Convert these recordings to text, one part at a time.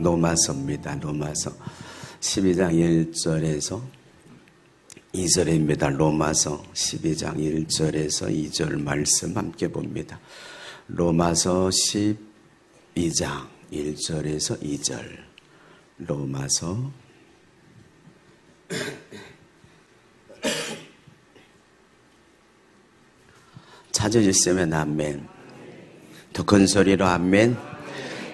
로마서입니다. 로마서 12장 1절에서 2절입니다. 로마서 12장 1절에서 2절 말씀 함께 봅니다. 로마서 12장 1절에서 2절. 로마서 찾아주시면 아멘. 더 큰 소리로 아멘.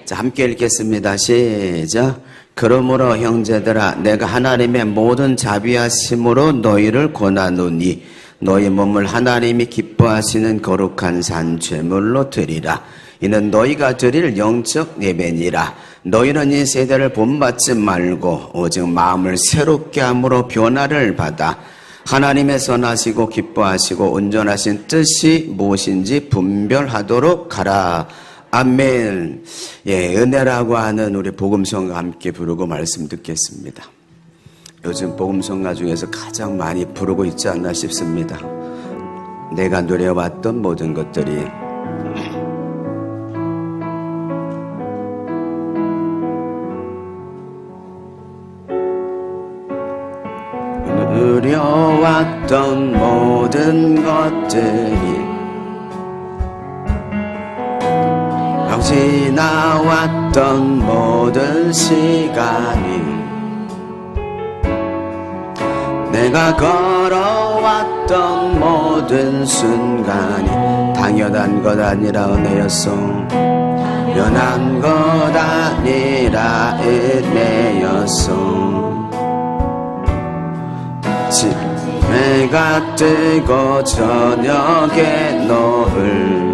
자, 함께 읽겠습니다. 시작. 그러므로 형제들아, 내가 하나님의 모든 자비하심으로 너희를 권하노니 너희 몸을 하나님이 기뻐하시는 거룩한 산 제물로 드리라. 이는 너희가 드릴 영적 예배니라. 너희는 이 세대를 본받지 말고 오직 마음을 새롭게 함으로 변화를 받아 하나님의 선하시고 기뻐하시고 온전하신 뜻이 무엇인지 분별하도록 하라. 아멘. 예, 은혜라고 하는 우리 복음성가 함께 부르고 말씀 듣겠습니다. 요즘 복음성가 중에서 가장 많이 부르고 있지 않나 싶습니다. 내가 누려왔던 모든 것들이 누려왔던 모든 것들이 지나왔던 모든 시간이 내가 걸어왔던 모든 순간이 당연한 것 아니라 은혜였소. 변한 것 아니라 은혜였소. 해가 뜨고 저녁에 노을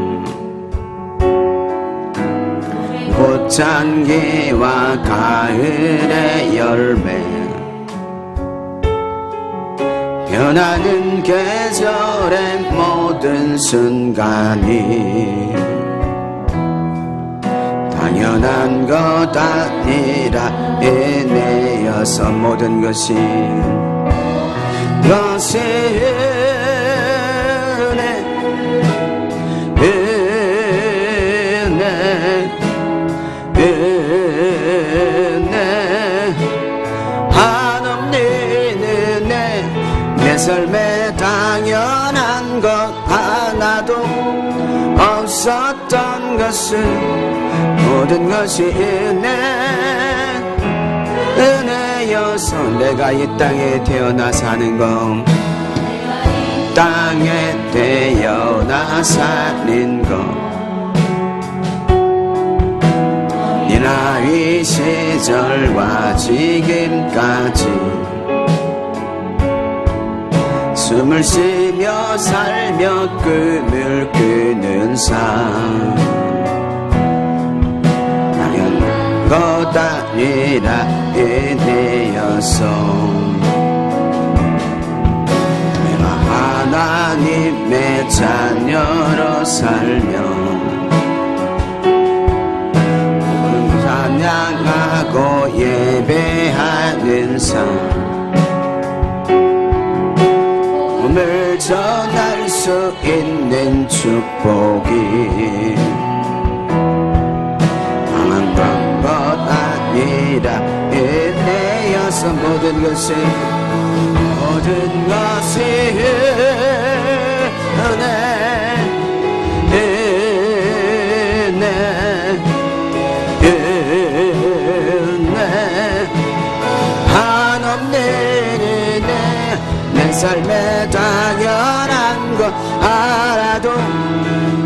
꽃향기와 가을의 열매 변하는 계절의 모든 순간이 당연한 것 아니라 은혜여서 모든 것이 내 삶에 당연한 것 하나도 없었던 것은 모든 것이 은혜여서 내가 이 땅에 태어나 사는 것 땅에 태어나 사는 것 이 나이 시절과 지금까지 숨을 쉬며 살며 꿈을 꾸는 삶 당연한 것 아니라 은혜여서 내가 하나님의 자녀로 살며 찬양하고 예배하는 삶 꿈을 전할 수 있는 축복이 강한 것 아니라 은혜여서 모든 것이 내 삶에 당연한 것 하나도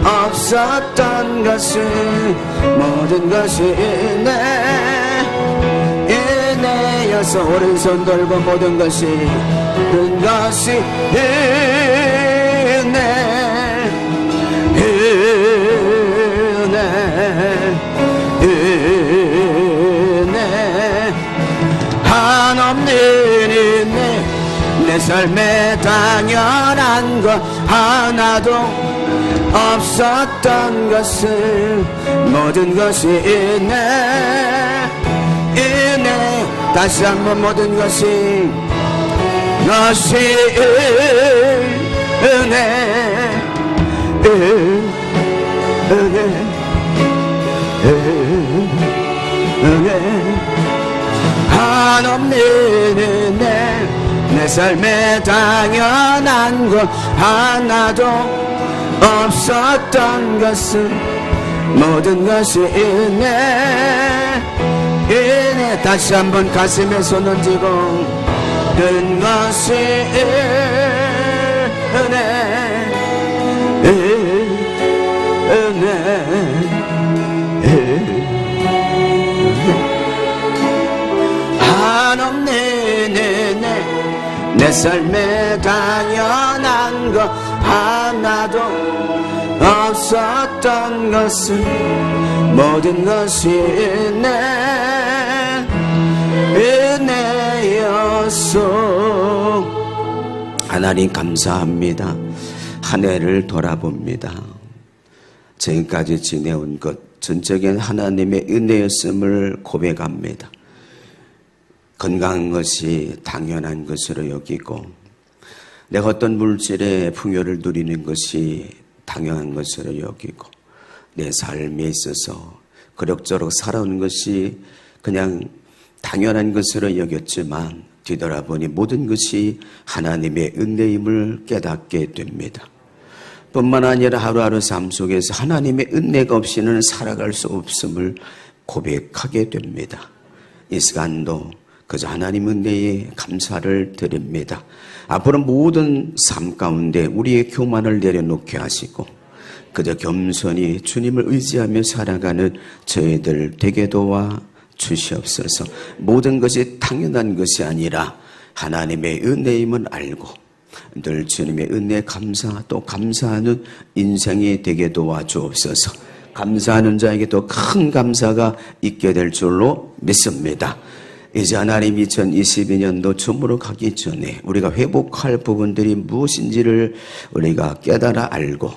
없었던 것은 모든 것이 은혜여서 오른손 들고 모든 것이 한없는 은혜 내 삶에 당연한 것 하나도 없었던 것은 모든 것이 은혜 다시 한번 모든 것이 은혜 내 삶에 당연한 것 하나도 없었던 것은 모든 것이 은혜 다시 한번 가슴에 손 얹고 모든 것이 한없네 내 삶에 당연한 것 하나도 없었던 것은 모든 것이 은혜였소. 하나님 감사합니다. 한 해를 돌아봅니다. 지금까지 지내온 것 전적인 하나님의 은혜였음을 고백합니다. 건강한 것이 당연한 것으로 여기고 내가 어떤 물질의 풍요를 누리는 것이 당연한 것으로 여기고 내 삶에 있어서 그럭저럭 살아오는 것이 그냥 당연한 것으로 여겼지만 뒤돌아보니 모든 것이 하나님의 은혜임을 깨닫게 됩니다. 뿐만 아니라 하루하루 삶 속에서 하나님의 은혜가 없이는 살아갈 수 없음을 고백하게 됩니다. 이 시간도 그저 하나님 은혜에 감사를 드립니다. 앞으로 모든 삶 가운데 우리의 교만을 내려놓게 하시고 그저 겸손히 주님을 의지하며 살아가는 저희들 되게 도와 주시옵소서. 모든 것이 당연한 것이 아니라 하나님의 은혜임을 알고 늘 주님의 은혜 감사 또 감사하는 인생이 되게 도와주옵소서. 감사하는 자에게 더 큰 감사가 있게 될 줄로 믿습니다. 이제 하나님 2022년도 줌으로 가기 전에 우리가 회복할 부분들이 무엇인지를 우리가 깨달아 알고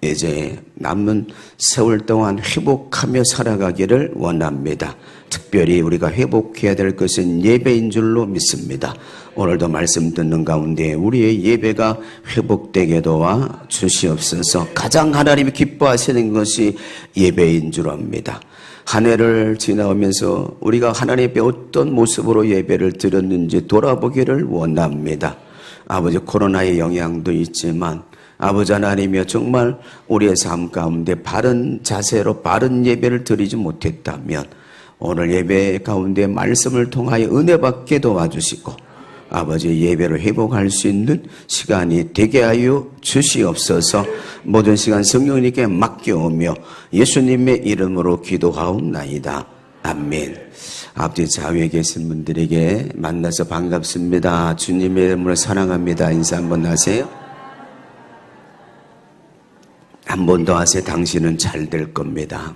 이제 남은 세월 동안 회복하며 살아가기를 원합니다. 특별히 우리가 회복해야 될 것은 예배인 줄로 믿습니다. 오늘도 말씀 듣는 가운데 우리의 예배가 회복되게 도와 주시옵소서. 가장 하나님이 기뻐하시는 것이 예배인 줄 압니다. 한 해를 지나오면서 우리가 하나님 앞에 어떤 모습으로 예배를 드렸는지 돌아보기를 원합니다. 아버지 코로나의 영향도 있지만 아버지 하나님이여 정말 우리의 삶 가운데 바른 자세로 바른 예배를 드리지 못했다면 오늘 예배 가운데 말씀을 통하여 은혜 받게 도와주시고 아버지 예배를 회복할 수 있는 시간이 되게 하여 주시옵소서. 모든 시간 성령님께 맡겨오며 예수님의 이름으로 기도하옵나이다. 아멘. 앞뒤 좌우에 계신 분들에게 만나서 반갑습니다. 주님의 이름으로 사랑합니다. 인사 한번 하세요. 한 번 더 하세요. 당신은 잘 될 겁니다.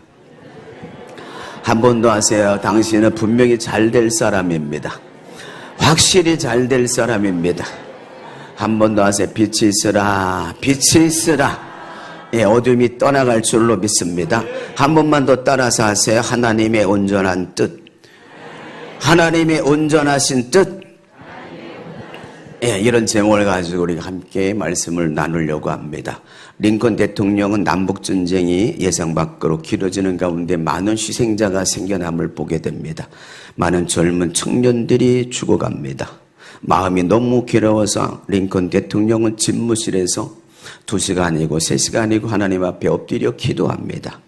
한 번 더 하세요. 당신은 분명히 잘 될 사람입니다. 확실히 잘 될 사람입니다. 한 번 더 하세요. 빛이 있으라. 빛이 있으라. 예, 어둠이 떠나갈 줄로 믿습니다. 한 번만 더 따라서 하세요. 하나님의 온전한 뜻. 하나님의 온전하신 뜻. 예, 이런 제목을 가지고 우리가 함께 말씀을 나누려고 합니다. 링컨 대통령은 남북전쟁이 예상 밖으로 길어지는 가운데 많은 희생자가 생겨남을 보게 됩니다. 많은 젊은 청년들이 죽어갑니다. 마음이 너무 괴로워서 링컨 대통령은 집무실에서 2시간이고 3시간이고 하나님 앞에 엎드려 기도합니다.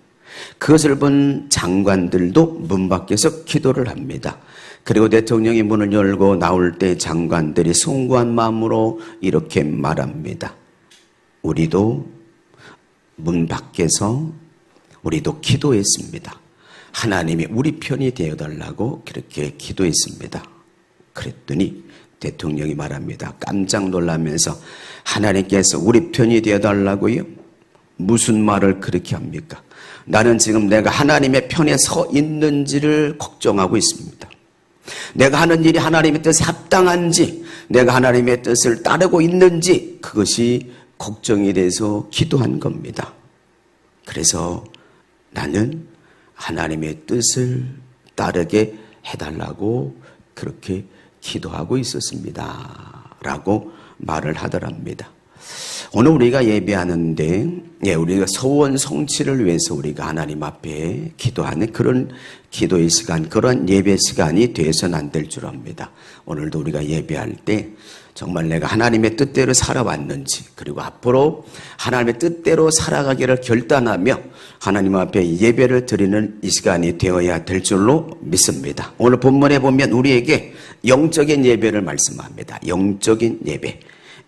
그것을 본 장관들도 문 밖에서 기도를 합니다. 그리고 대통령이 문을 열고 나올 때 장관들이 송구한 마음으로 이렇게 말합니다. 우리도 문 밖에서 우리도 기도했습니다. 하나님이 우리 편이 되어달라고 그렇게 기도했습니다. 그랬더니 대통령이 말합니다. 깜짝 놀라면서 하나님께서 우리 편이 되어달라고요? 무슨 말을 그렇게 합니까? 나는 지금 내가 하나님의 편에 서 있는지를 걱정하고 있습니다. 내가 하는 일이 하나님의 뜻에 합당한지 내가 하나님의 뜻을 따르고 있는지 그것이 걱정이 돼서 기도한 겁니다. 그래서 나는 하나님의 뜻을 따르게 해달라고 그렇게 기도하고 있었습니다. 라고 말을 하더랍니다. 오늘 우리가 예배하는데 우리가 소원 성취를 위해서 우리가 하나님 앞에 기도하는 그런 기도의 시간, 그런 예배 시간이 되어서는 안 될 줄 압니다. 오늘도 우리가 예배할 때 정말 내가 하나님의 뜻대로 살아왔는지, 그리고 앞으로 하나님의 뜻대로 살아가기를 결단하며 하나님 앞에 예배를 드리는 이 시간이 되어야 될 줄로 믿습니다. 오늘 본문에 보면 우리에게 영적인 예배를 말씀합니다. 영적인 예배.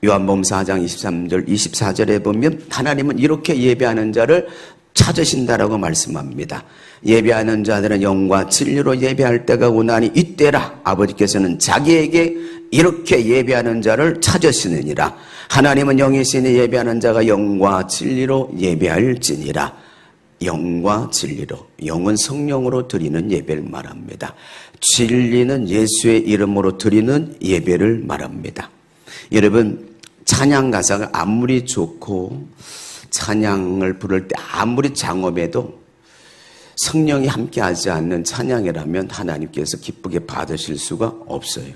요한복음 4장 23절 24절에 보면 하나님은 이렇게 예배하는 자를 찾으신다라고 말씀합니다. 예배하는 자들은 영과 진리로 예배할 때가 오나니 이때라 아버지께서는 자기에게 이렇게 예배하는 자를 찾으시느니라. 하나님은 영이시니 예배하는 자가 영과 진리로 예배할지니라. 영과 진리로, 영은 성령으로 드리는 예배를 말합니다. 진리는 예수의 이름으로 드리는 예배를 말합니다. 여러분, 찬양 가사가 아무리 좋고 찬양을 부를 때 아무리 장엄해도 성령이 함께하지 않는 찬양이라면 하나님께서 기쁘게 받으실 수가 없어요.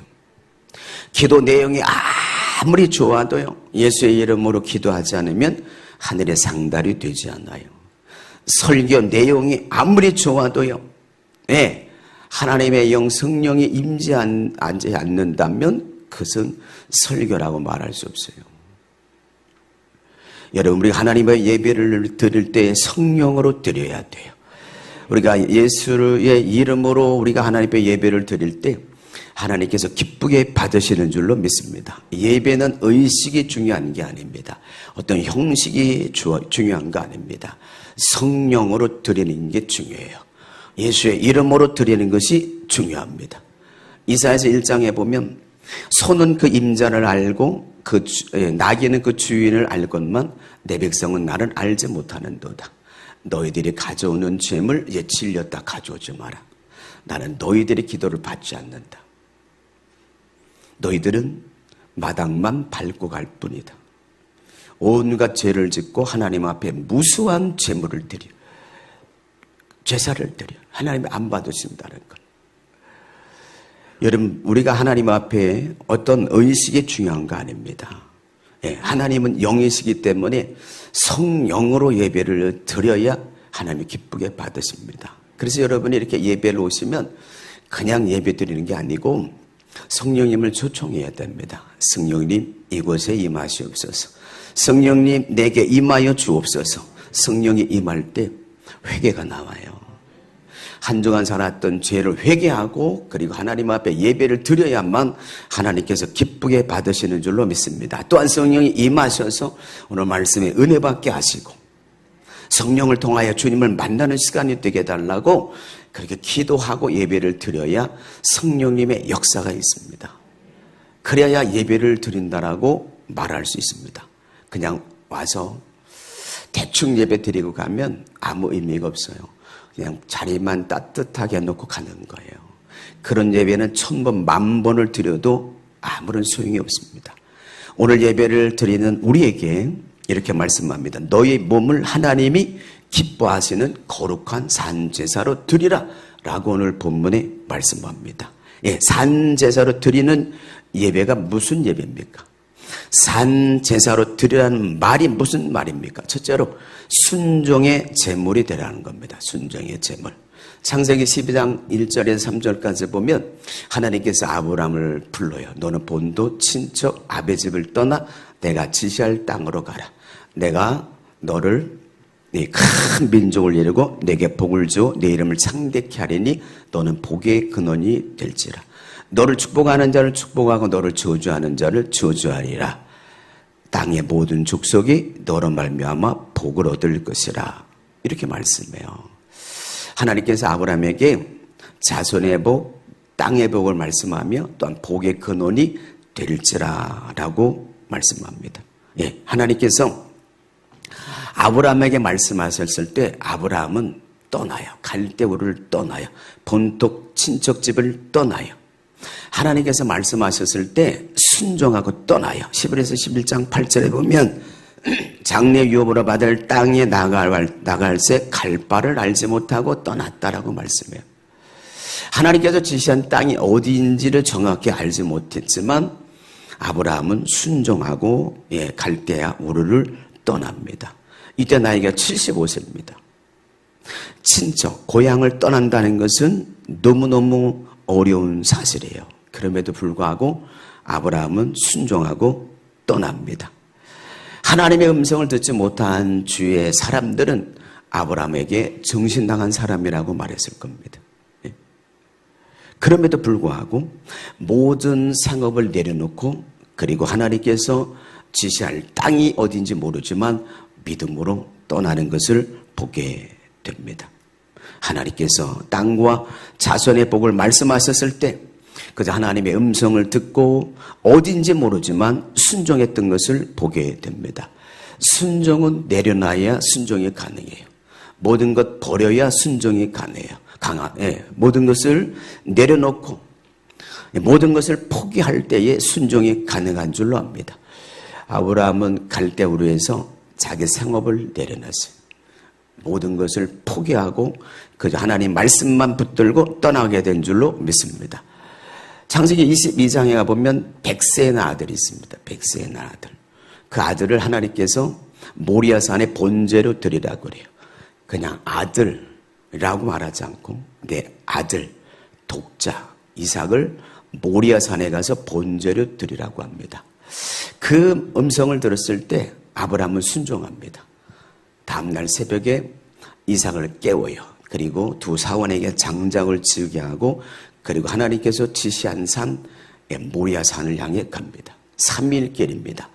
기도 내용이 아무리 좋아도요, 예수의 이름으로 기도하지 않으면 하늘의 상달이 되지 않아요. 설교 내용이 아무리 좋아도요, 하나님의 영 성령이 임재하지 않는다면 그것은 설교라고 말할 수 없어요. 여러분, 우리가 하나님의 예배를 드릴 때 성령으로 드려야 돼요. 우리가 예수의 이름으로 우리가 하나님의 예배를 드릴 때 하나님께서 기쁘게 받으시는 줄로 믿습니다. 예배는 의식이 중요한 게 아닙니다. 어떤 형식이 중요한 거 아닙니다. 성령으로 드리는 게 중요해요. 예수의 이름으로 드리는 것이 중요합니다. 이사야서 1장에 보면 소는 그 임자를 알고 나귀는 그 주인을 알건만 내 백성은 나를 알지 못하는도다. 너희들이 가져오는 죄물 이제 질렸다 가져오지 마라. 나는 너희들의 기도를 받지 않는다. 너희들은 마당만 밟고 갈 뿐이다. 온갖 죄를 짓고 하나님 앞에 무수한 죄물을 드려, 제사를 드려 하나님이 안 받으신다는 것. 여러분, 우리가 하나님 앞에 어떤 의식이 중요한 거 아닙니다. 하나님은 영이시기 때문에 성령으로 예배를 드려야 하나님이 기쁘게 받으십니다. 그래서 여러분이 이렇게 예배를 오시면 그냥 예배 드리는 게 아니고 성령님을 초청해야 됩니다. 성령님, 이곳에 임하시옵소서. 성령님, 내게 임하여 주옵소서. 성령이 임할 때 회개가 나와요. 한동안 살았던 죄를 회개하고 그리고 하나님 앞에 예배를 드려야만 하나님께서 기쁘게 받으시는 줄로 믿습니다. 또한 성령이 임하셔서 오늘 말씀에 은혜 받게 하시고 성령을 통하여 주님을 만나는 시간이 되게 해달라고 그렇게 기도하고 예배를 드려야 성령님의 역사가 있습니다. 그래야 예배를 드린다라고 말할 수 있습니다. 그냥 와서 대충 예배 드리고 가면 아무 의미가 없어요. 그냥 자리만 따뜻하게 해놓고 가는 거예요. 그런 예배는 1000번, 10,000번을 드려도 아무런 소용이 없습니다. 오늘 예배를 드리는 우리에게 이렇게 말씀합니다. 너희 몸을 하나님이 기뻐하시는 거룩한 산제사로 드리라 라고 오늘 본문에 말씀합니다. 산제사로 드리는 예배가 무슨 예배입니까? 산제사로 드리라는 말이 무슨 말입니까? 첫째로 순종의 제물이 되라는 겁니다. 순종의 제물. 창세기 12장 1절에서 3절까지 보면 하나님께서 아브라함을 불러요. 너는 본도 친척 아베 집을 떠나 내가 지시할 땅으로 가라. 내가 너를 네 큰 민족을 이루고 내게 복을 주어 내 이름을 창대케 하리니 너는 복의 근원이 될지라. 너를 축복하는 자를 축복하고 너를 저주하는 자를 저주하리라. 땅의 모든 족속이 너로 말미암아 복을 얻을 것이라. 이렇게 말씀해요. 하나님께서 아브라함에게 자손의 복, 땅의 복을 말씀하며 또한 복의 근원이 될지라라고 말씀합니다. 하나님께서 아브라함에게 말씀하셨을 때 아브라함은 떠나요. 갈대우를 떠나요. 본토 친척집을 떠나요. 하나님께서 말씀하셨을 때 순종하고 떠나요. 11에서 11장 8절에 보면 장래 유업으로 받을 땅에 나갈새 갈 바를 알지 못하고 떠났다라고 말씀해요. 하나님께서 지시한 땅이 어디인지를 정확히 알지 못했지만 아브라함은 순종하고 갈대아 우르를 떠납니다. 이때 나이가 75세입니다. 친척, 고향을 떠난다는 것은 너무너무 어려운 사실이에요. 그럼에도 불구하고 아브라함은 순종하고 떠납니다. 하나님의 음성을 듣지 못한 주위의 사람들은 아브라함에게 정신당한 사람이라고 말했을 겁니다. 그럼에도 불구하고 모든 생업을 내려놓고 그리고 하나님께서 지시할 땅이 어딘지 모르지만 믿음으로 떠나는 것을 보게 됩니다. 하나님께서 땅과 자손의 복을 말씀하셨을 때 그저 하나님의 음성을 듣고 어딘지 모르지만 순종했던 것을 보게 됩니다. 순종은 내려놔야 순종이 가능해요. 모든 것 버려야 순종이 가능해요. 모든 것을 내려놓고 모든 것을 포기할 때에 순종이 가능한 줄로 압니다. 아브라함은 갈대우르에서 자기 생업을 내려놨어요. 모든 것을 포기하고 그저 하나님 말씀만 붙들고 떠나게 된 줄로 믿습니다. 창세기 22장에 가보면 백세의 아들이 있습니다. 백세의 아들. 그 아들을 하나님께서 모리아산의 번제로 드리라고 그래요. 그냥 아들이라고 말하지 않고 내 아들, 독자 이삭을 모리아산에 가서 번제로 드리라고 합니다. 그 음성을 들었을 때 아브라함은 순종합니다. 다음날 새벽에 이삭을 깨워요. 그리고 두 사원에게 장작을 지우게 하고 그리고 하나님께서 지시한 산 모리아산을 향해 갑니다. 3일길입니다.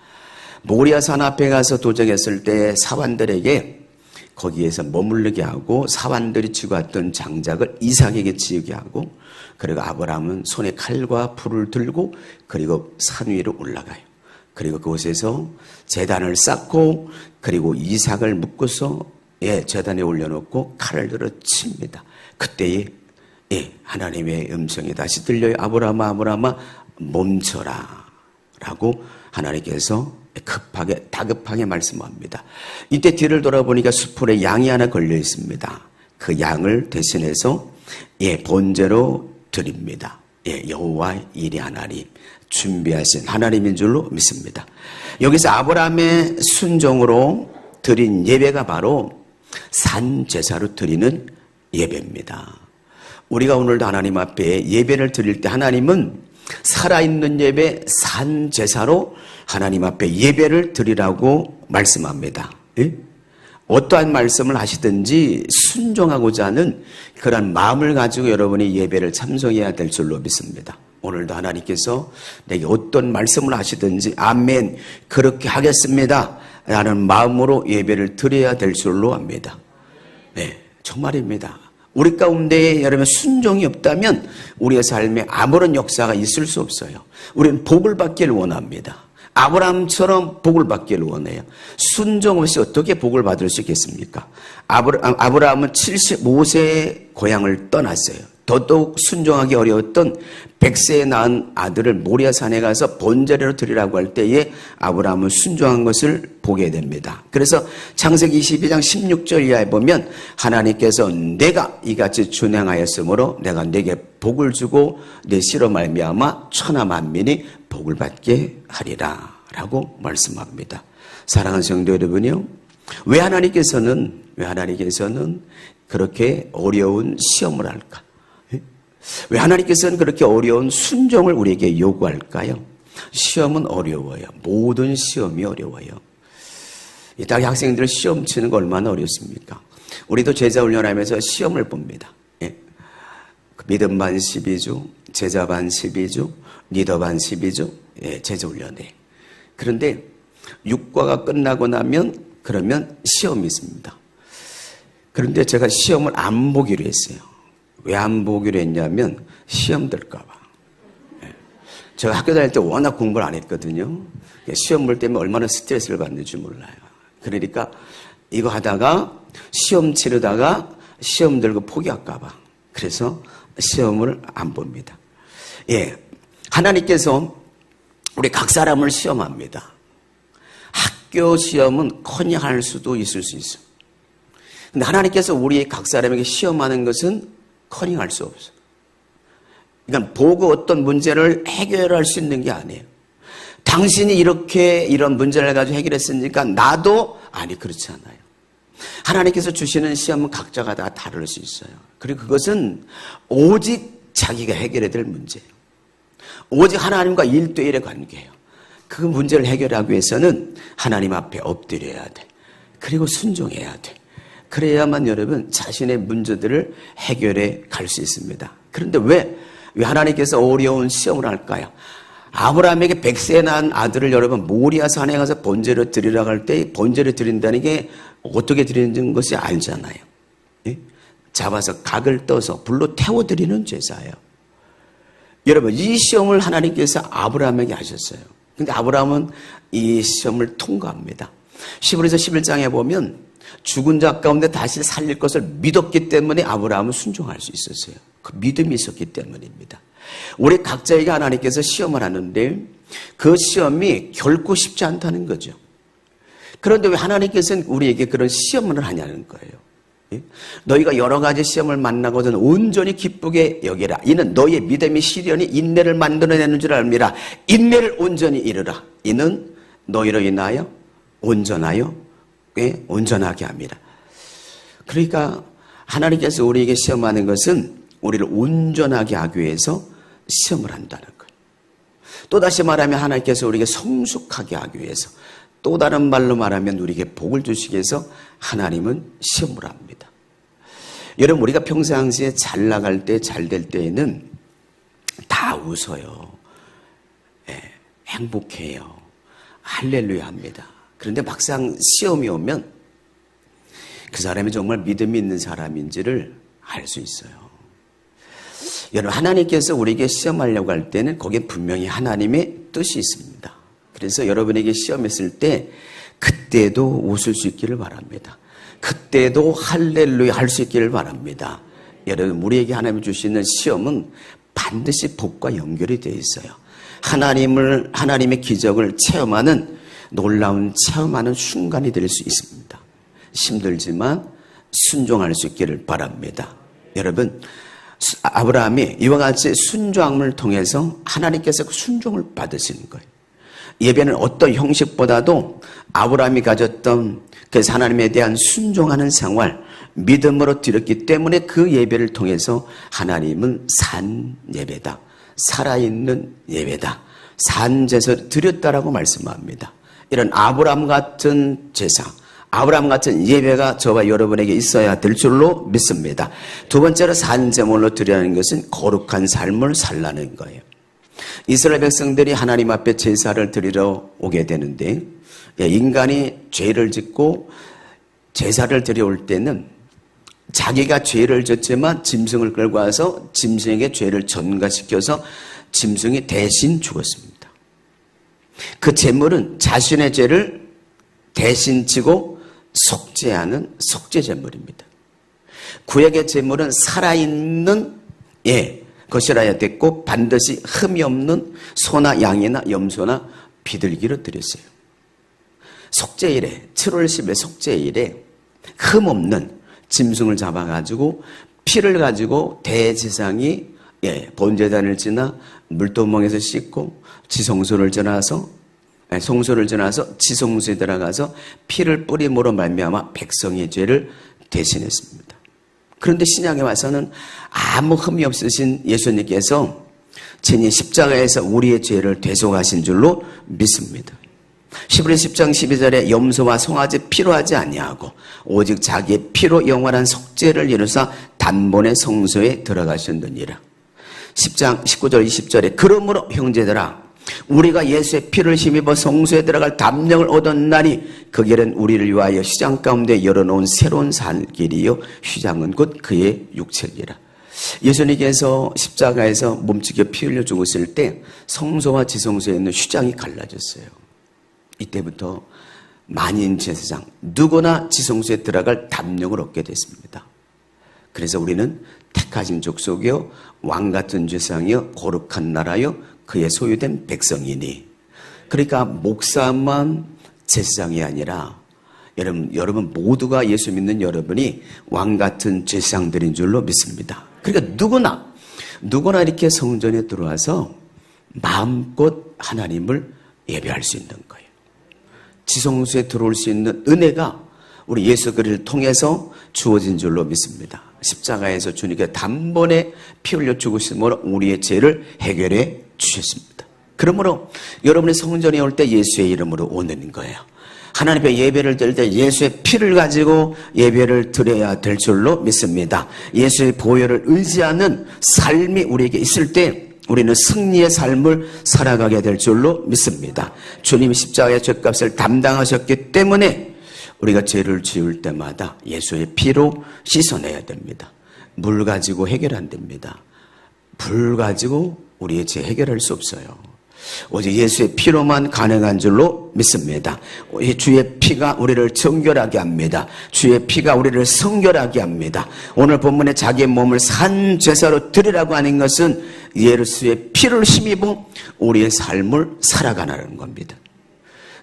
모리아산 앞에 가서 도정했을 때 사환들에게 거기에서 머무르게 하고 사환들이 지고 왔던 장작을 이삭에게 지우게 하고 그리고 아브라함은 손에 칼과 불을 들고 그리고 산 위로 올라가요. 그리고 그곳에서 제단을 쌓고 그리고 이삭을 묶어서 제단에 올려놓고 칼을 들어 칩니다. 그때에 하나님의 음성이 다시 들려요. 아브라함아 아브라함아 멈춰라 라고 하나님께서 다급하게 말씀합니다. 이때 뒤를 돌아보니까 수풀에 양이 하나 걸려 있습니다. 그 양을 대신해서 번제로 드립니다. 여호와 이레 하나님 준비하신 하나님인 줄로 믿습니다. 여기서 아브라함의 순종으로 드린 예배가 바로 산제사로 드리는 예배입니다. 우리가 오늘도 하나님 앞에 예배를 드릴 때 하나님은 살아있는 예배 산제사로 하나님 앞에 예배를 드리라고 말씀합니다. 어떠한 말씀을 하시든지 순종하고자 하는 그런 마음을 가지고 여러분이 예배를 참석해야 될 줄로 믿습니다. 오늘도 하나님께서 내게 어떤 말씀을 하시든지 아멘 그렇게 하겠습니다 라는 마음으로 예배를 드려야 될 줄로 압니다. 정말입니다. 우리 가운데에 여러분 순종이 없다면 우리의 삶에 아무런 역사가 있을 수 없어요. 우리는 복을 받기를 원합니다. 아브라함처럼 복을 받기를 원해요. 순종 없이 어떻게 복을 받을 수 있겠습니까? 아브라함은 75세의 고향을 떠났어요. 더더욱 순종하기 어려웠던 100세에 낳은 아들을 모리아산에 가서 번제로 드리라고 할 때에 아브라함은 순종한 것을 보게 됩니다. 그래서 창세기 22장 16절 이하에 보면 하나님께서 내가 이같이 준행하였으므로 내가 내게 복을 주고 내 씨로 말미암아 천하 만민이 복을 받게 하리라 라고 말씀합니다. 사랑하는 성도 여러분이요, 왜 하나님께서는 그렇게 어려운 시험을 할까? 왜 하나님께서는 그렇게 어려운 순종을 우리에게 요구할까요? 시험은 어려워요. 모든 시험이 어려워요. 이 딱 학생들 시험 치는 거 얼마나 어렵습니까? 우리도 제자 훈련하면서 시험을 봅니다. 믿음 반 12주, 제자 반 12주, 리더 반 12주, 제자 훈련에. 그런데 육과가 끝나고 나면 그러면 시험이 있습니다. 그런데 제가 시험을 안 보기로 했어요. 왜 안 보기로 했냐면 시험 들까 봐. 제가 학교 다닐 때 워낙 공부를 안 했거든요. 시험 볼 때면 얼마나 스트레스를 받는지 몰라요. 그러니까 이거 하다가 시험 치르다가 시험 들고 포기할까 봐. 그래서 시험을 안 봅니다. 하나님께서 우리 각 사람을 시험합니다. 학교 시험은 커녕 할 수도 있을 수 있어요. 근데 하나님께서 우리 각 사람에게 시험하는 것은 커녕 할 수 없어요. 그러니까 보고 어떤 문제를 해결할 수 있는 게 아니에요. 당신이 이런 문제를 가지고 해결했으니까 나도 아니 그렇지 않아요. 하나님께서 주시는 시험은 각자가 다 다를 수 있어요. 그리고 그것은 오직 자기가 해결해야 될 문제예요. 오직 하나님과 1대1의 관계예요. 그 문제를 해결하기 위해서는 하나님 앞에 엎드려야 돼. 그리고 순종해야 돼. 그래야만 여러분 자신의 문제들을 해결해 갈 수 있습니다. 그런데 왜 하나님께서 어려운 시험을 할까요? 아브라함에게 100세 낳은 아들을 여러분 모리아 산에 가서 번제를 드리라고 할 때 번제를 드린다는 게 어떻게 드리는 것이 알잖아요. 예? 잡아서 각을 떠서 불로 태워드리는 제사예요. 여러분 이 시험을 하나님께서 아브라함에게 하셨어요. 근데 아브라함은 이 시험을 통과합니다. 히브리서 11장에 보면 죽은 자 가운데 다시 살릴 것을 믿었기 때문에 아브라함은 순종할 수 있었어요. 그 믿음이 있었기 때문입니다. 우리 각자에게 하나님께서 시험을 하는데 그 시험이 결코 쉽지 않다는 거죠. 그런데 왜 하나님께서는 우리에게 그런 시험을 하냐는 거예요. 예? 너희가 여러 가지 시험을 만나거든 온전히 기쁘게 여기라. 이는 너희의 믿음이 시련이 인내를 만들어내는 줄 알미라. 인내를 온전히 이루라. 이는 너희로 인하여 온전하여 온전하게 합니다. 그러니까 하나님께서 우리에게 시험하는 것은 우리를 온전하게 하기 위해서 시험을 한다는 거예요. 또다시 말하면 하나님께서 우리에게 성숙하게 하기 위해서, 또 다른 말로 말하면 우리에게 복을 주시기 위해서 하나님은 시험을 합니다. 여러분 우리가 평상시에 잘 나갈 때, 잘 될 때에는 다 웃어요. 예, 행복해요. 할렐루야 합니다. 그런데 막상 시험이 오면 그 사람이 정말 믿음이 있는 사람인지를 알 수 있어요. 여러분 하나님께서 우리에게 시험하려고 할 때는 거기에 분명히 하나님의 뜻이 있습니다. 그래서 여러분에게 시험했을 때 그때도 웃을 수 있기를 바랍니다. 그때도 할렐루야 할 수 있기를 바랍니다. 여러분 우리에게 하나님이 주시는 시험은 반드시 복과 연결이 되어 있어요. 하나님의 기적을 체험하는 놀라운 체험하는 순간이 될 수 있습니다. 힘들지만 순종할 수 있기를 바랍니다. 여러분 아브라함이 이와 같이 순종을 통해서 하나님께서 그 순종을 받으시는 거예요. 예배는 어떤 형식보다도 아브라함이 가졌던 그 하나님에 대한 순종하는 생활, 믿음으로 드렸기 때문에 그 예배를 통해서 하나님은 산 예배다, 살아있는 예배다, 산 제사를 드렸다라고 말씀합니다. 이런 아브라함 같은 제사, 아브라함 같은 예배가 저와 여러분에게 있어야 될 줄로 믿습니다. 두 번째로 산 제물로 드리는 것은 거룩한 삶을 살라는 거예요. 이스라엘 백성들이 하나님 앞에 제사를 드리러 오게 되는데 인간이 죄를 짓고 제사를 드려올 때는 자기가 죄를 졌지만 짐승을 끌고 와서 짐승에게 죄를 전가시켜서 짐승이 대신 죽었습니다. 그 제물은 자신의 죄를 대신 지고 속죄하는 속죄 제물입니다. 구약의 제물은 살아있는 것이라야 됐고 반드시 흠이 없는 소나 양이나 염소나 비둘기로 드렸어요. 속죄일에 7월 10일 속죄일에 흠 없는 짐승을 잡아가지고 피를 가지고 대제사장이 번제단을 지나 물도멍에서 씻고 지성소를 지나서 지성소에 들어가서 피를 뿌림으로 말미암아 백성의 죄를 대신했습니다. 그런데 신약에 와서는 아무 흠이 없으신 예수님께서 친히 십자가에서 우리의 죄를 대속하신 줄로 믿습니다. 히브리서 10장 12절에 염소와 송아지 피로 하지 아니하고 오직 자기의 피로 영원한 속죄를 이루사 단번에 성소에 들어가셨느니라. 10장 19절 20절에 그러므로 형제들아 우리가 예수의 피를 힘입어 성소에 들어갈 담력을 얻었나니 그 길은 우리를 위하여 휘장 가운데 열어놓은 새로운 살 길이요 휘장은 곧 그의 육체이라. 예수님께서 십자가에서 몸찍여 피 흘려 죽었을 때 성소와 지성소에 있는 휘장이 갈라졌어요. 이때부터 만인 제사장 누구나 지성소에 들어갈 담력을 얻게 됐습니다. 그래서 우리는 택하신 족속이요 왕같은 제사장이요 거룩한 나라요 그의 소유된 백성이니. 그러니까 목사만 제사장이 아니라 여러분 모두가 예수 믿는 여러분이 왕같은 제사장들인 줄로 믿습니다. 그러니까 누구나 이렇게 성전에 들어와서 마음껏 하나님을 예배할 수 있는 거예요. 지성소에 들어올 수 있는 은혜가 우리 예수 그리스도를 통해서 주어진 줄로 믿습니다. 십자가에서 주님께 단번에 피 흘려 죽으심으로 우리의 죄를 해결해 주셨습니다. 그러므로 여러분의 성전에 올 때 예수의 이름으로 오는 거예요. 하나님 앞에 예배를 드릴 때 예수의 피를 가지고 예배를 드려야 될 줄로 믿습니다. 예수의 보혈을 의지하는 삶이 우리에게 있을 때 우리는 승리의 삶을 살아가게 될 줄로 믿습니다. 주님이 십자가의 죄값을 담당하셨기 때문에 우리가 죄를 지을 때마다 예수의 피로 씻어내야 됩니다. 물 가지고 해결 안 됩니다. 불 가지고 우리의 죄 해결할 수 없어요. 오직 예수의 피로만 가능한 줄로 믿습니다. 주의 피가 우리를 정결하게 합니다. 주의 피가 우리를 성결하게 합니다. 오늘 본문에 자기의 몸을 산 제사로 드리라고 하는 것은 예수의 피를 힘입어 우리의 삶을 살아가는 겁니다.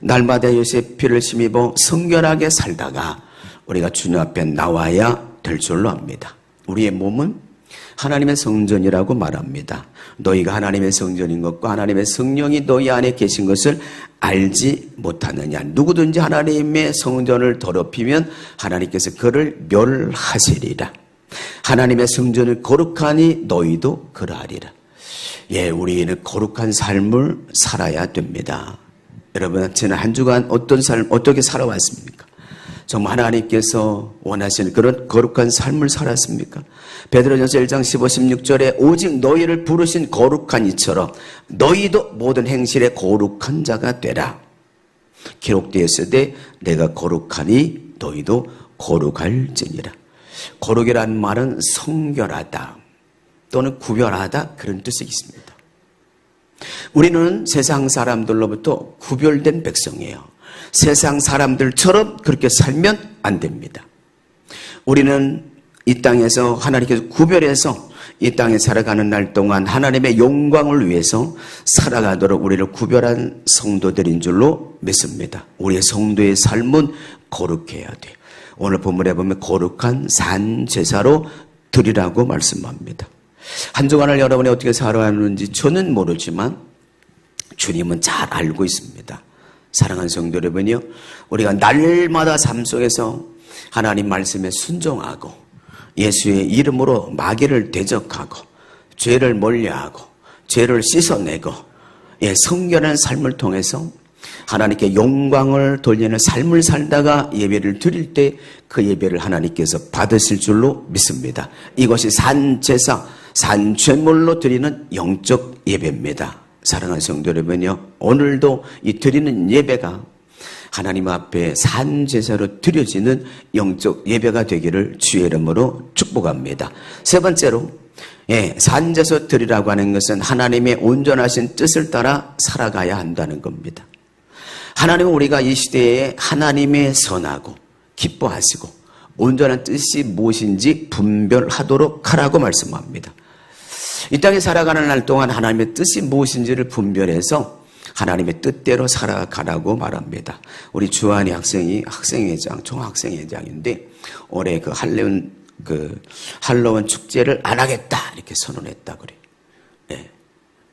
날마다 예수의 피를 힘입어 성결하게 살다가 우리가 주님 앞에 나와야 될 줄로 압니다. 우리의 몸은 하나님의 성전이라고 말합니다. 너희가 하나님의 성전인 것과 하나님의 성령이 너희 안에 계신 것을 알지 못하느냐. 누구든지 하나님의 성전을 더럽히면 하나님께서 그를 멸하시리라. 하나님의 성전을 거룩하니 너희도 그러하리라. 예, 우리는 거룩한 삶을 살아야 됩니다. 여러분, 지난 한 주간 어떤 삶, 어떻게 살아왔습니까? 정말 하나님께서 원하시는 그런 거룩한 삶을 살았습니까? 베드로전서 1장 15, 16절에 오직 너희를 부르신 거룩한 이처럼 너희도 모든 행실에 거룩한 자가 되라. 기록되었으되 내가 거룩하니 너희도 거룩할지니라. 거룩이라는 말은 성결하다 또는 구별하다 그런 뜻이 있습니다. 우리는 세상 사람들로부터 구별된 백성이에요. 세상 사람들처럼 그렇게 살면 안 됩니다. 우리는 이 땅에서 하나님께서 구별해서 이 땅에 살아가는 날 동안 하나님의 영광을 위해서 살아가도록 우리를 구별한 성도들인 줄로 믿습니다. 우리의 성도의 삶은 거룩해야 돼요. 오늘 본문에 보면 거룩한 산 제사로 드리라고 말씀합니다. 한 주간을 여러분이 어떻게 살아왔는지 저는 모르지만 주님은 잘 알고 있습니다. 사랑하는 성도 여러분이요, 우리가 날마다 삶 속에서 하나님 말씀에 순종하고 예수의 이름으로 마귀를 대적하고 죄를 멀리하고 죄를 씻어내고 성결한 삶을 통해서 하나님께 영광을 돌리는 삶을 살다가 예배를 드릴 때 그 예배를 하나님께서 받으실 줄로 믿습니다. 이것이 산제사, 산죄물로 드리는 영적 예배입니다. 사랑하는 성도 여러분요, 오늘도 이 드리는 예배가 하나님 앞에 산제사로 드려지는 영적 예배가 되기를 주의 이름으로 축복합니다. 세 번째로 산제사 드리라고 하는 것은 하나님의 온전하신 뜻을 따라 살아가야 한다는 겁니다. 하나님은 우리가 이 시대에 하나님의 선하고 기뻐하시고 온전한 뜻이 무엇인지 분별하도록 하라고 말씀합니다. 이 땅에 살아가는 날 동안 하나님의 뜻이 무엇인지를 분별해서 하나님의 뜻대로 살아가라고 말합니다. 우리 주한이 학생이 학생회장, 총학생회장인데 올해 그 할로윈 축제를 안 하겠다 이렇게 선언했다 그래요. 네.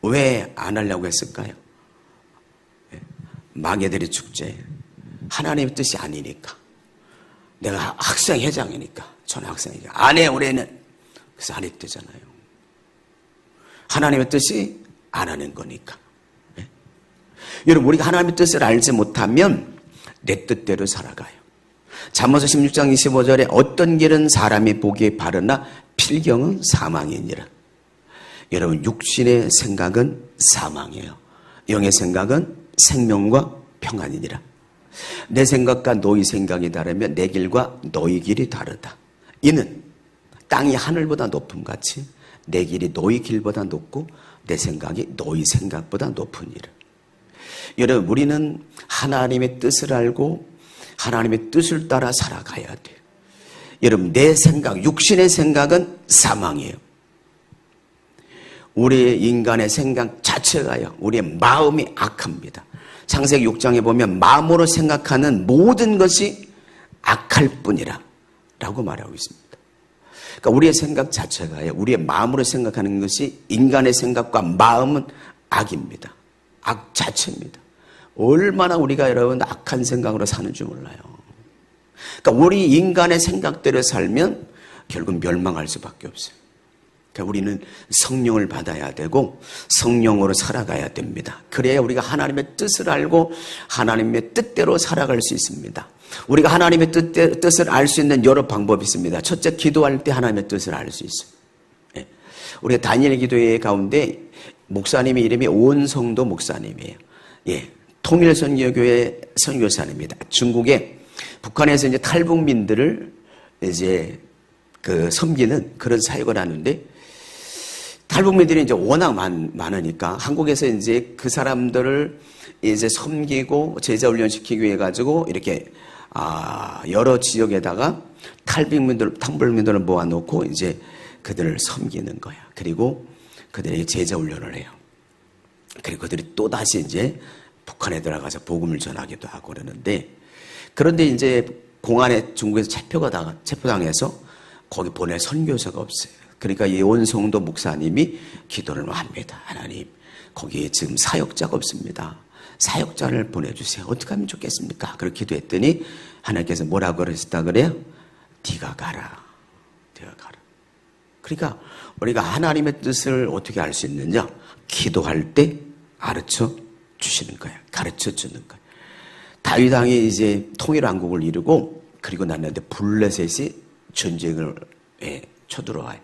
왜 안 하려고 했을까요? 네. 마개들의 축제, 하나님의 뜻이 아니니까. 내가 학생회장이니까, 총학생회장 안 해 올해는. 그래서 안 했대잖아요. 하나님의 뜻이 안 하는 거니까. 네? 여러분, 우리가 하나님의 뜻을 알지 못하면 내 뜻대로 살아가요. 잠언서 16장 25절에 어떤 길은 사람이 보기에 바르나 필경은 사망이니라. 여러분, 육신의 생각은 사망이에요. 영의 생각은 생명과 평안이니라. 내 생각과 너희 생각이 다르면 내 길과 너희 길이 다르다. 이는 땅이 하늘보다 높음 같이 내 길이 너희 길보다 높고 내 생각이 너희 생각보다 높으니라. 여러분, 우리는 하나님의 뜻을 알고 하나님의 뜻을 따라 살아가야 돼요. 여러분, 내 생각, 육신의 생각은 사망이에요. 우리의 인간의 생각 자체가요, 우리의 마음이 악합니다. 창세기 6장에 보면 마음으로 생각하는 모든 것이 악할 뿐이라 라고 말하고 있습니다. 그러니까 우리의 생각 자체가요, 우리의 마음으로 생각하는 것이 인간의 생각과 마음은 악입니다. 악 자체입니다. 얼마나 우리가 여러분 악한 생각으로 사는 줄 몰라요. 그러니까 우리 인간의 생각대로 살면 결국 멸망할 수밖에 없어요. 그러니까 우리는 성령을 받아야 되고 성령으로 살아가야 됩니다. 그래야 우리가 하나님의 뜻을 알고 하나님의 뜻대로 살아갈 수 있습니다. 우리가 하나님의 뜻을 알 수 있는 여러 방법이 있습니다. 첫째, 기도할 때 하나님의 뜻을 알 수 있어요. 예. 우리가 다니엘 기도회 가운데 목사님의 이름이 온성도 목사님이에요. 예. 통일선교교회 선교사입니다. 중국에 북한에서 이제 탈북민들을 이제 섬기는 그런 사역을 하는데, 탈북민들이 이제 워낙 많으니까 한국에서 이제 그 사람들을 이제 섬기고 제자 훈련시키기 위해 가지고 이렇게 여러 지역에다가 탈북민들을 모아놓고 이제 그들을 섬기는 거야. 그리고 그들에게 제자 훈련을 해요. 그리고 그들이 또 다시 이제 북한에 들어가서 복음을 전하기도 하고 그러는데, 그런데 이제 공안에 중국에서 체포당해서 거기 보낼 선교사가 없어요. 그러니까 이 온성도 목사님이 기도를 합니다. 하나님, 거기에 지금 사역자가 없습니다. 사역자를 보내주세요. 어떻게 하면 좋겠습니까? 그렇게 기도했더니 하나님께서 뭐라고 그러셨다 그래요? 네가 가라. 네가 가라. 그러니까 우리가 하나님의 뜻을 어떻게 알 수 있느냐? 기도할 때 가르쳐 주시는 거예요. 가르쳐 주는 거예요. 다윗 왕이 이제 통일왕국을 이루고 그리고 났는데 블레셋이 전쟁을 쳐들어와요.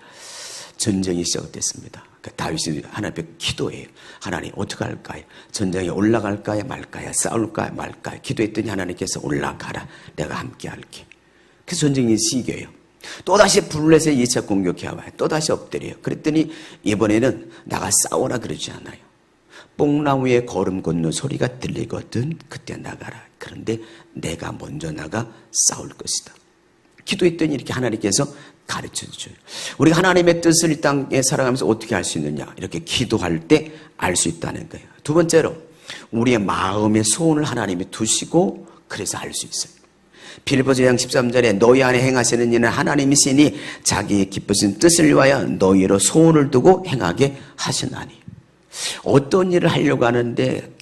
전쟁이 시작됐습니다. 다윗이 하나님 앞에 기도해요. 하나님 어떻게 할까요? 전쟁에 올라갈까요 말까요? 싸울까요 말까요? 기도했더니 하나님께서 올라가라. 내가 함께 할게. 그래서 전쟁이 시겨요. 또다시 블레셋 2차 공격해 와요. 또다시 엎드려요. 그랬더니 이번에는 나가 싸우라 그러지 않아요. 뽕나무에 걸음 걷는 소리가 들리거든 그때 나가라. 그런데 내가 먼저 나가 싸울 것이다. 기도했더니 이렇게 하나님께서 가르쳐줘요. 우리가 하나님의 뜻을 이 땅에 살아가면서 어떻게 할 수 있느냐? 이렇게 기도할 때 알 수 있다는 거예요. 두 번째로 우리의 마음의 소원을 하나님이 두시고 그래서 알 수 있어요. 빌보서 2장 13절에 너희 안에 행하시는 이는 하나님이시니 자기의 기쁘신 뜻을 위하여 너희로 소원을 두고 행하게 하시나니. 어떤 일을 하려고 하는데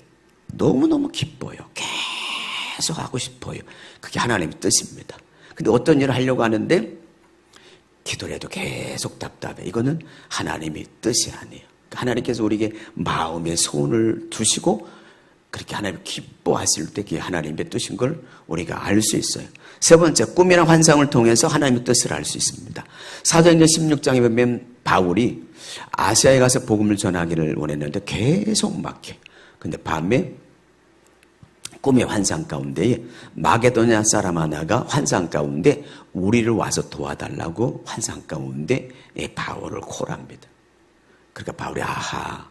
너무너무 기뻐요. 계속 하고 싶어요. 그게 하나님의 뜻입니다. 근데 어떤 일을 하려고 하는데 기도를 해도 계속 답답해. 이거는 하나님의 뜻이 아니에요. 하나님께서 우리에게 마음의 소원을 두시고 그렇게 하나님 기뻐하실 때 그게 하나님의 뜻인 걸 우리가 알 수 있어요. 세 번째, 꿈이나 환상을 통해서 하나님의 뜻을 알 수 있습니다. 사도행전 16장에 보면 바울이 아시아에 가서 복음을 전하기를 원했는데 계속 막혀. 근데 밤에 꿈의 환상 가운데에 마게도냐 사람 하나가 환상 가운데 우리를 와서 도와달라고 환상 가운데 바울을 콜합니다. 그러니까 바울이 아하,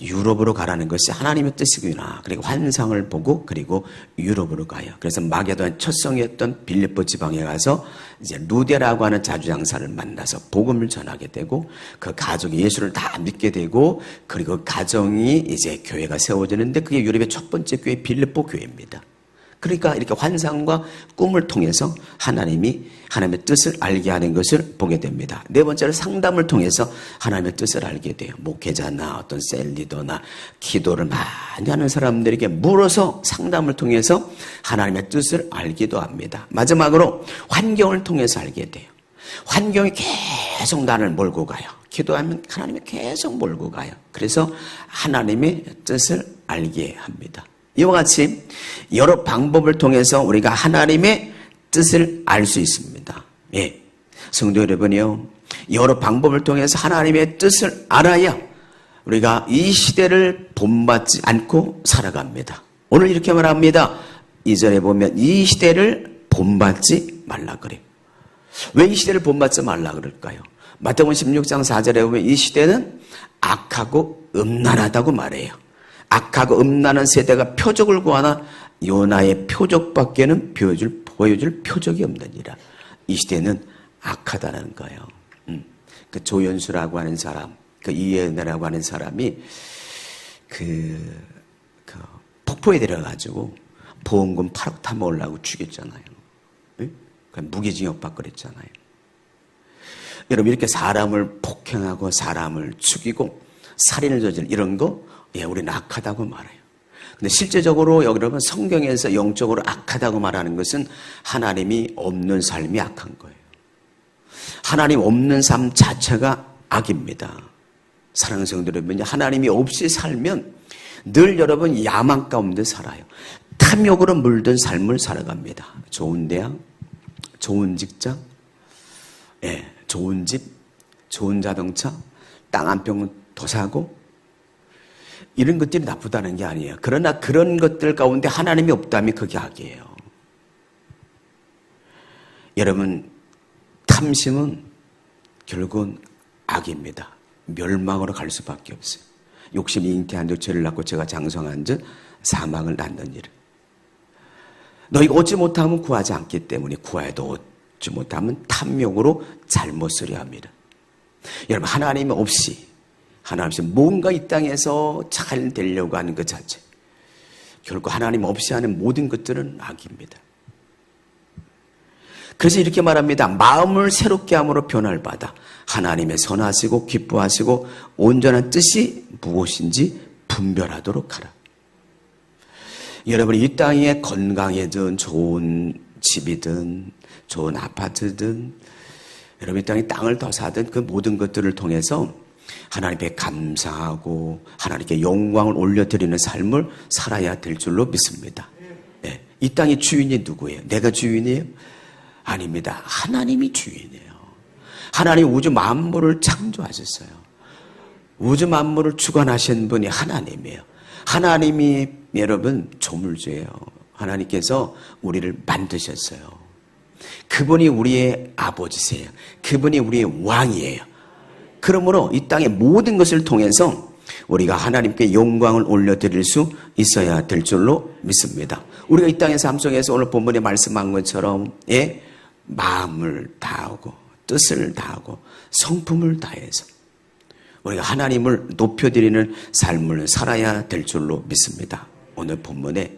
유럽으로 가라는 것이 하나님의 뜻이구나. 그리고 환상을 보고 그리고 유럽으로 가요. 그래서 마게도냐 첫 성이었던 빌립보 지방에 가서 이제 루데라고 하는 자주장사를 만나서 복음을 전하게 되고 그 가족이 예수를 다 믿게 되고 그리고 가정이 이제 교회가 세워지는데 그게 유럽의 첫 번째 교회 빌립보 교회입니다. 그러니까 이렇게 환상과 꿈을 통해서 하나님의 뜻을 알게 하는 것을 보게 됩니다. 네 번째로 상담을 통해서 하나님의 뜻을 알게 돼요. 목회자나 어떤 셀리더나 기도를 많이 하는 사람들에게 물어서 상담을 통해서 하나님의 뜻을 알기도 합니다. 마지막으로 환경을 통해서 알게 돼요. 환경이 계속 나를 몰고 가요. 기도하면 하나님이 계속 몰고 가요. 그래서 하나님의 뜻을 알게 합니다. 이와 같이 여러 방법을 통해서 우리가 하나님의 뜻을 알 수 있습니다. 예. 성도 여러분이요. 여러 방법을 통해서 하나님의 뜻을 알아야 우리가 이 시대를 본받지 않고 살아갑니다. 오늘 이렇게 말합니다. 2절에 보면 이 시대를 본받지 말라 그래요. 왜 이 시대를 본받지 말라 그럴까요? 마태복음 16장 4절에 보면 이 시대는 악하고 음란하다고 말해요. 악하고 음란한 세대가 표적을 구하나 요나의 표적밖에는 보여줄 표적이 없느니라. 이 시대는 악하다는 거예요. 그 조연수라고 하는 사람, 그 이은혜라고 하는 사람이 그 폭포에 들어가지고 보험금 8억 타먹으려고 죽였잖아요. 무기징역 받고 그랬잖아요. 여러분 이렇게 사람을 폭행하고 사람을 죽이고 살인을 저지르는 이런 거 우리는 악하다고 말해요. 근데 실제적으로 여러분 성경에서 영적으로 악하다고 말하는 것은 하나님이 없는 삶이 악한 거예요. 하나님 없는 삶 자체가 악입니다. 사랑하는 성도 여러분, 하나님이 없이 살면 늘 여러분 야망 가운데 살아요. 탐욕으로 물든 삶을 살아갑니다. 좋은 대학, 좋은 직장, 좋은 집, 좋은 자동차, 땅 한 평 더 사고, 이런 것들이 나쁘다는 게 아니에요. 그러나 그런 것들 가운데 하나님이 없다면 그게 악이에요. 여러분, 탐심은 결국은 악입니다. 멸망으로 갈 수밖에 없어요. 욕심이 잉태한 즉 죄를 낳고 죄가 장성한 즉 사망을 낳는 일. 너희가 얻지 못하면 구하지 않기 때문에 구해도 얻지 못하면 탐욕으로 잘못 쓰려 합니다. 여러분, 하나님 없이 뭔가 이 땅에서 잘 되려고 하는 것 자체, 결국 하나님 없이 하는 모든 것들은 악입니다. 그래서 이렇게 말합니다. 마음을 새롭게 함으로 변화를 받아 하나님의 선하시고 기뻐하시고 온전한 뜻이 무엇인지 분별하도록 하라. 여러분, 이 땅에 건강이든 좋은 집이든 좋은 아파트든 여러분 이 땅에 땅을 더 사든 그 모든 것들을 통해서 하나님께 감사하고 하나님께 영광을 올려드리는 삶을 살아야 될 줄로 믿습니다. 네. 이 땅의 주인이 누구예요? 내가 주인이에요? 아닙니다. 하나님이 주인이에요. 하나님 우주 만물을 창조하셨어요. 우주 만물을 주관하신 분이 하나님이에요. 하나님이 여러분 조물주예요. 하나님께서 우리를 만드셨어요. 그분이 우리의 아버지세요. 그분이 우리의 왕이에요. 그러므로 이 땅의 모든 것을 통해서 우리가 하나님께 영광을 올려드릴 수 있어야 될 줄로 믿습니다. 우리가 이 땅의 삶 속에서 오늘 본문에 말씀한 것처럼 마음을 다하고 뜻을 다하고 성품을 다해서 우리가 하나님을 높여드리는 삶을 살아야 될 줄로 믿습니다. 오늘 본문에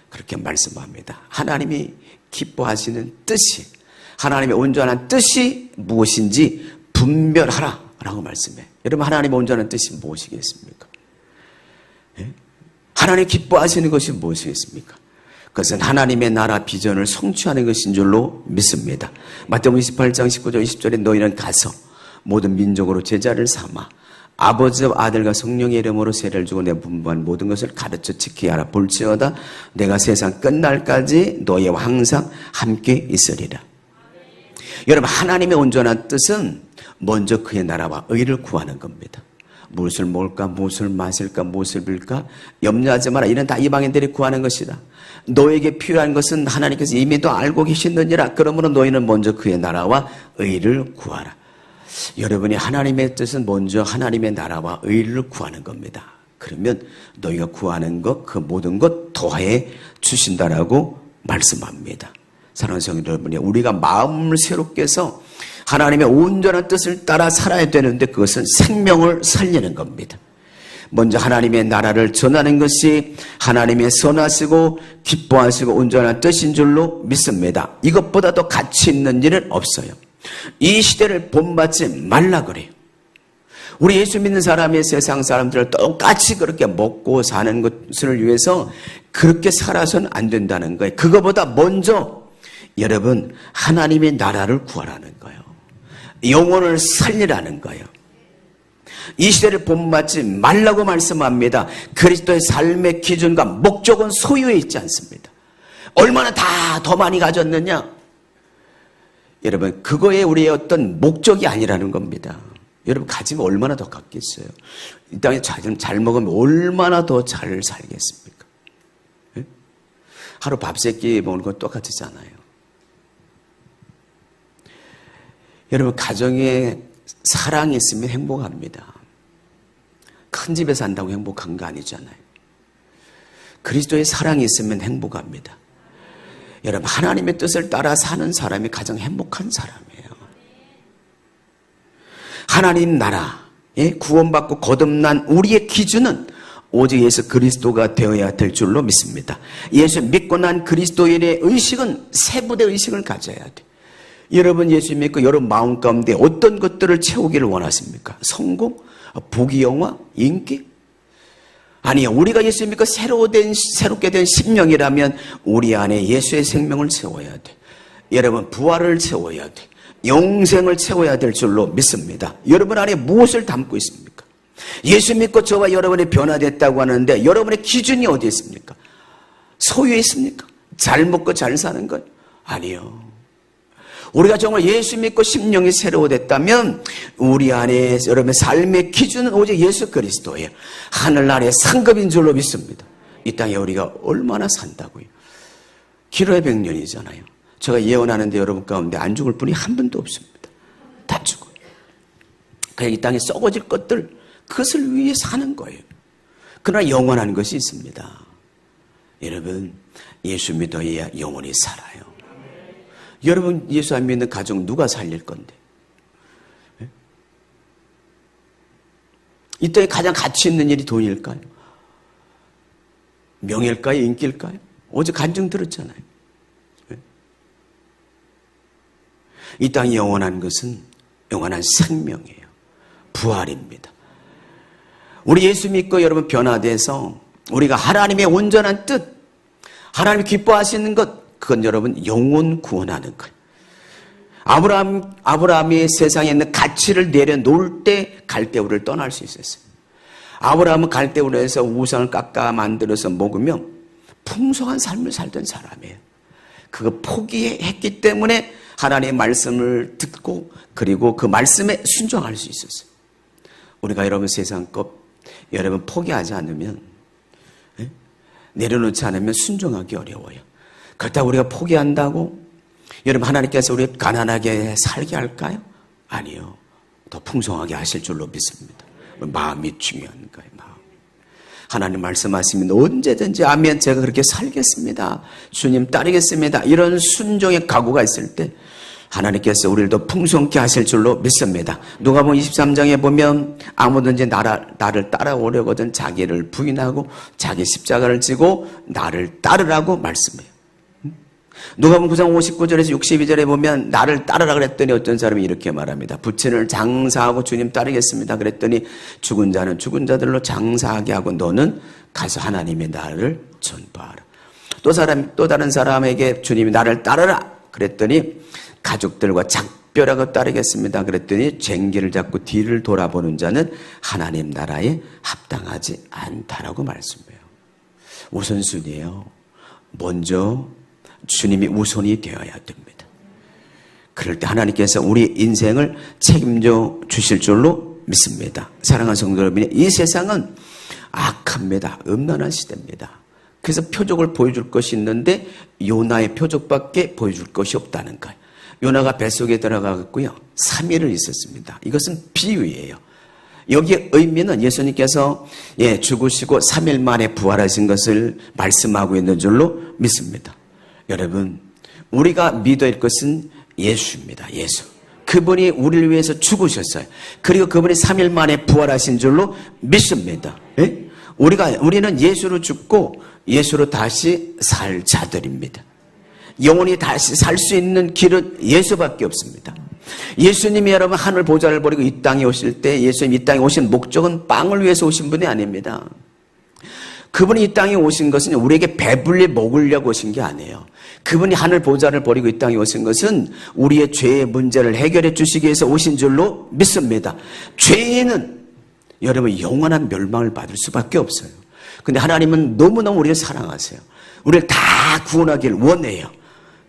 그렇게 말씀합니다. 하나님이 기뻐하시는 뜻이, 하나님의 온전한 뜻이 무엇인지 분별하라 라고 말씀해. 여러분, 하나님의 온전한 뜻이 무엇이겠습니까? 하나님 기뻐하시는 것이 무엇이겠습니까? 그것은 하나님의 나라 비전을 성취하는 것인 줄로 믿습니다. 마태복음 28장 19절 20절에 너희는 가서 모든 민족으로 제자를 삼아 아버지와 아들과 성령의 이름으로 세례를 주고 내 분부한 모든 것을 가르쳐 지키게 하라. 볼지어다 내가 세상 끝날까지 너희와 항상 함께 있으리라. 여러분, 하나님의 온전한 뜻은 먼저 그의 나라와 의를 구하는 겁니다. 무엇을 먹을까, 무엇을 마실까, 무엇을 빌까 염려하지 마라. 이는 다 이방인들이 구하는 것이다. 너에게 필요한 것은 하나님께서 이미도 알고 계시느니라. 그러므로 너희는 먼저 그의 나라와 의를 구하라. 여러분이 하나님의 뜻은 먼저 하나님의 나라와 의를 구하는 겁니다. 그러면 너희가 구하는 것, 그 모든 것 더해 주신다라고 말씀합니다. 사랑하는 성도 여러분이 우리가 마음을 새롭게 해서 하나님의 온전한 뜻을 따라 살아야 되는데 그것은 생명을 살리는 겁니다. 먼저 하나님의 나라를 전하는 것이 하나님의 선하시고 기뻐하시고 온전한 뜻인 줄로 믿습니다. 이것보다 더 가치 있는 일은 없어요. 이 시대를 본받지 말라 그래요. 우리 예수 믿는 사람이 세상 사람들을 똑같이 그렇게 먹고 사는 것을 위해서 그렇게 살아서는 안 된다는 거예요. 그거보다 먼저 여러분 하나님의 나라를 구하라는 거예요. 영혼을 살리라는 거예요. 이 시대를 본받지 말라고 말씀합니다. 그리스도의 삶의 기준과 목적은 소유에 있지 않습니다. 얼마나 다 더 많이 가졌느냐? 여러분, 그거에 우리의 어떤 목적이 아니라는 겁니다. 여러분, 가지면 얼마나 더 갖겠어요? 이 땅에 잘 먹으면 얼마나 더 잘 살겠습니까? 네? 하루 밥 세 끼 먹는 건 똑같잖아요. 여러분, 가정에 사랑이 있으면 행복합니다. 큰 집에 산다고 행복한 거 아니잖아요. 그리스도의 사랑이 있으면 행복합니다. 여러분, 하나님의 뜻을 따라 사는 사람이 가장 행복한 사람이에요. 하나님 나라에 구원받고 거듭난 우리의 기준은 오직 예수 그리스도가 되어야 될 줄로 믿습니다. 예수 믿고 난 그리스도인의 의식은 세부대 의식을 가져야 돼요. 여러분 예수 믿고 여러분 마음 가운데 어떤 것들을 채우기를 원하십니까? 성공? 부귀영화? 인기? 아니요. 우리가 예수 믿고 새롭게 된 심령이라면 우리 안에 예수의 생명을 채워야 돼. 여러분, 부활을 채워야 돼. 영생을 채워야 될 줄로 믿습니다. 여러분 안에 무엇을 담고 있습니까? 예수 믿고 저와 여러분이 변화됐다고 하는데 여러분의 기준이 어디 있습니까? 소유에 있습니까? 잘 먹고 잘 사는 것? 아니요. 우리가 정말 예수 믿고 심령이 새로워졌다면 우리 안에 여러분의 삶의 기준은 오직 예수 그리스도예요. 하늘나라의 상급인 줄로 믿습니다. 이 땅에 우리가 얼마나 산다고요? 기로의 100년이잖아요. 제가 예언하는데 여러분 가운데 안 죽을 분이 한 분도 없습니다. 다 죽어요. 그냥 이 땅에 썩어질 것들, 그것을 위해 사는 거예요. 그러나 영원한 것이 있습니다. 여러분, 예수 믿어야 영원히 살아요. 여러분, 예수 안 믿는 가정 누가 살릴 건데? 이 땅에 가장 가치 있는 일이 돈일까요? 명예일까요? 인기일까요? 어제 간증 들었잖아요. 이 땅이 영원한 것은 영원한 생명이에요. 부활입니다. 우리 예수 믿고 여러분 변화돼서 우리가 하나님의 온전한 뜻, 하나님이 기뻐하시는 것, 그건 여러분 영혼 구원하는 거예요. 아브라함이 세상에 있는 가치를 내려놓을 때 갈대우를 떠날 수 있었어요. 아브라함은 갈대우에서 우상을 깎아 만들어서 먹으며 풍성한 삶을 살던 사람이에요. 그거 포기했기 때문에 하나님의 말씀을 듣고 그리고 그 말씀에 순종할 수 있었어요. 우리가 여러분 세상 것 여러분 포기하지 않으면, 내려놓지 않으면 순종하기 어려워요. 그렇다고 우리가 포기한다고 여러분 하나님께서 우리 가난하게 살게 할까요? 아니요. 더 풍성하게 하실 줄로 믿습니다. 마음이 중요한 거예요. 마음. 하나님 말씀하시면 언제든지 아멘, 제가 그렇게 살겠습니다, 주님 따르겠습니다, 이런 순종의 각오가 있을 때 하나님께서 우리를 더 풍성케 하실 줄로 믿습니다. 누가복음 23장에 보면 아무든지 나를 따라오려거든 자기를 부인하고 자기 십자가를 지고 나를 따르라고 말씀해요. 누가복음 9장 59절에서 62절에 보면 나를 따르라 그랬더니 어떤 사람이 이렇게 말합니다. 부친을 장사하고 주님 따르겠습니다 그랬더니 죽은 자는 죽은 자들로 장사하게 하고 너는 가서 하나님의 나라를 전파하라. 또 다른 사람에게 주님이 나를 따르라 그랬더니 가족들과 작별하고 따르겠습니다 그랬더니 쟁기를 잡고 뒤를 돌아보는 자는 하나님 나라에 합당하지 않다라고 말씀해요. 우선순위예요. 먼저 주님이 우선이 되어야 됩니다. 그럴 때 하나님께서 우리 인생을 책임져 주실 줄로 믿습니다. 사랑하는 성도 여러분, 이 세상은 악합니다. 음란한 시대입니다. 그래서 표적을 보여줄 것이 있는데 요나의 표적밖에 보여줄 것이 없다는 거예요. 요나가 뱃속에 들어가고요 3일을 있었습니다. 이것은 비유예요. 여기에 의미는 예수님께서 죽으시고 3일 만에 부활하신 것을 말씀하고 있는 줄로 믿습니다. 여러분, 우리가 믿어야 할 것은 예수입니다. 예수. 그분이 우리를 위해서 죽으셨어요. 그리고 그분이 3일 만에 부활하신 줄로 믿습니다. 우리는 예수로 죽고 예수로 다시 살 자들입니다. 영원히 다시 살 수 있는 길은 예수밖에 없습니다. 예수님이 여러분 하늘 보좌를 버리고 이 땅에 오실 때 예수님 이 땅에 오신 목적은 빵을 위해서 오신 분이 아닙니다. 그분이 이 땅에 오신 것은 우리에게 배불리 먹으려고 오신 게 아니에요. 그분이 하늘 보좌를 버리고 이 땅에 오신 것은 우리의 죄의 문제를 해결해 주시기 위해서 오신 줄로 믿습니다. 죄인은 여러분 영원한 멸망을 받을 수밖에 없어요. 근데 하나님은 너무너무 우리를 사랑하세요. 우리를 다 구원하길 원해요.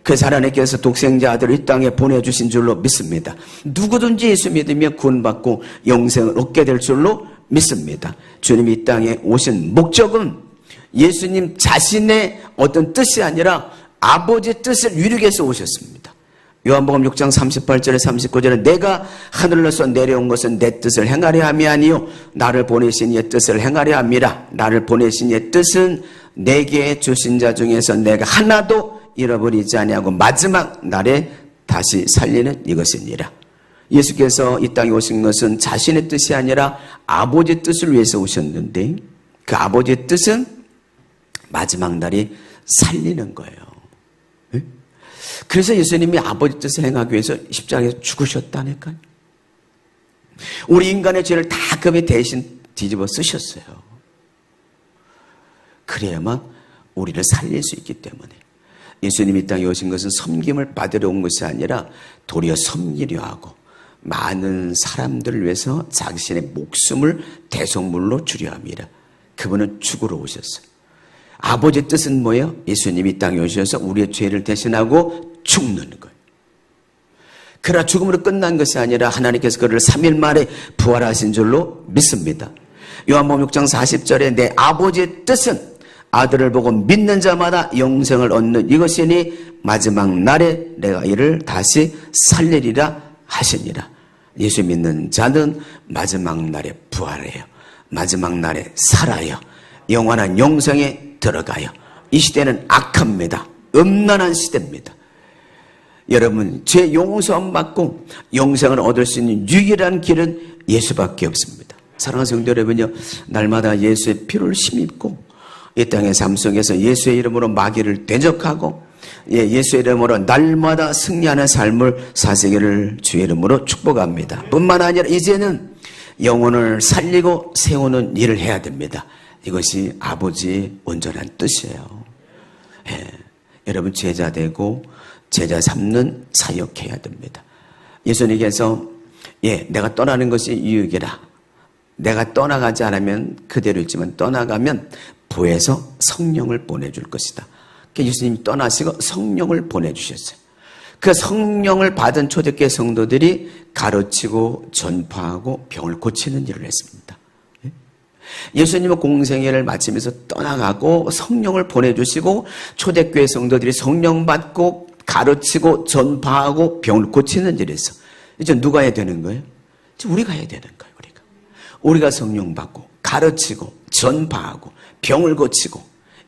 그래서 하나님께서 독생자 아들을 이 땅에 보내주신 줄로 믿습니다. 누구든지 예수 믿으며 구원받고 영생을 얻게 될 줄로 믿습니다. 주님이 이 땅에 오신 목적은 예수님 자신의 어떤 뜻이 아니라 아버지의 뜻을 이루기 위해서 오셨습니다. 요한복음 6장 38절에 39절에 내가 하늘로서 내려온 것은 내 뜻을 행하려 함이 아니요 나를 보내신 이의 뜻을 행하려 함이라. 나를 보내신 이의 뜻은 내게 주신 자 중에서 내가 하나도 잃어버리지 아니하고 마지막 날에 다시 살리는 이것이니라. 예수께서 이 땅에 오신 것은 자신의 뜻이 아니라 아버지의 뜻을 위해서 오셨는데 그 아버지의 뜻은 마지막 날이 살리는 거예요. 그래서 예수님이 아버지 뜻을 행하기 위해서 십자가에서 죽으셨다니까요. 우리 인간의 죄를 다 그분이 대신 뒤집어 쓰셨어요. 그래야만 우리를 살릴 수 있기 때문에. 예수님이 이 땅에 오신 것은 섬김을 받으러 온 것이 아니라 도리어 섬기려 하고 많은 사람들을 위해서 자신의 목숨을 대속물로 주려 합니다. 그분은 죽으러 오셨어요. 아버지의 뜻은 뭐예요? 예수님이 이 땅에 오셔서 우리의 죄를 대신하고 죽는 거예요. 그러나 죽음으로 끝난 것이 아니라 하나님께서 그를 3일 만에 부활하신 줄로 믿습니다. 요한복음 6장 40절에 내 아버지의 뜻은 아들을 보고 믿는 자마다 영생을 얻는 이것이니 마지막 날에 내가 이를 다시 살리리라 하시니라. 예수 믿는 자는 마지막 날에 부활해요. 마지막 날에 살아요. 영원한 영생에 들어가요. 이 시대는 악합니다. 음란한 시대입니다. 여러분, 죄 용서함 받고 영생을 얻을 수 있는 유일한 길은 예수밖에 없습니다. 사랑하는 성도 여러분요, 날마다 예수의 피를 힘입고 이 땅의 삶 속에서 예수의 이름으로 마귀를 대적하고 예수의 이름으로 날마다 승리하는 삶을 사시기를 주의 이름으로 축복합니다. 뿐만 아니라 이제는 영혼을 살리고 세우는 일을 해야 됩니다. 이것이 아버지의 온전한 뜻이에요. 여러분, 제자 되고 제자 삼는 사역해야 됩니다. 예수님께서 내가 떠나는 것이 유익이라. 내가 떠나가지 않으면 그대로 있지만 떠나가면 부에서 성령을 보내줄 것이다. 예수님이 떠나시고 성령을 보내주셨어요. 그 성령을 받은 초대교회 성도들이 가르치고 전파하고 병을 고치는 일을 했습니다. 예수님은 공생애를 마치면서 떠나가고 성령을 보내주시고 초대교회 성도들이 성령 받고 가르치고 전파하고 병을 고치는 일을 했어. 이제 누가 해야 되는 거예요? 이제 우리가 해야 되는 거예요. 우리가 성령 받고 가르치고 전파하고 병을 고치고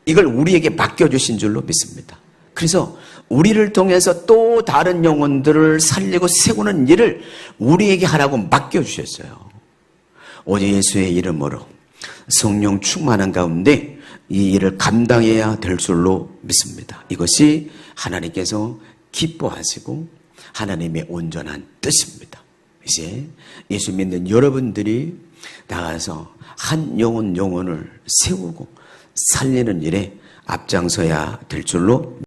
이걸 우리에게 맡겨주신 줄로 믿습니다. 그래서 우리를 통해서 또 다른 영혼들을 살리고 세우는 일을 우리에게 하라고 맡겨주셨어요. 오직 예수의 이름으로 성령 충만한 가운데 이 일을 감당해야 될 줄로 믿습니다. 이것이 하나님께서 기뻐하시고 하나님의 온전한 뜻입니다. 이제 예수 믿는 여러분들이 나가서 한 영혼을 세우고 살리는 일에 앞장서야 될 줄로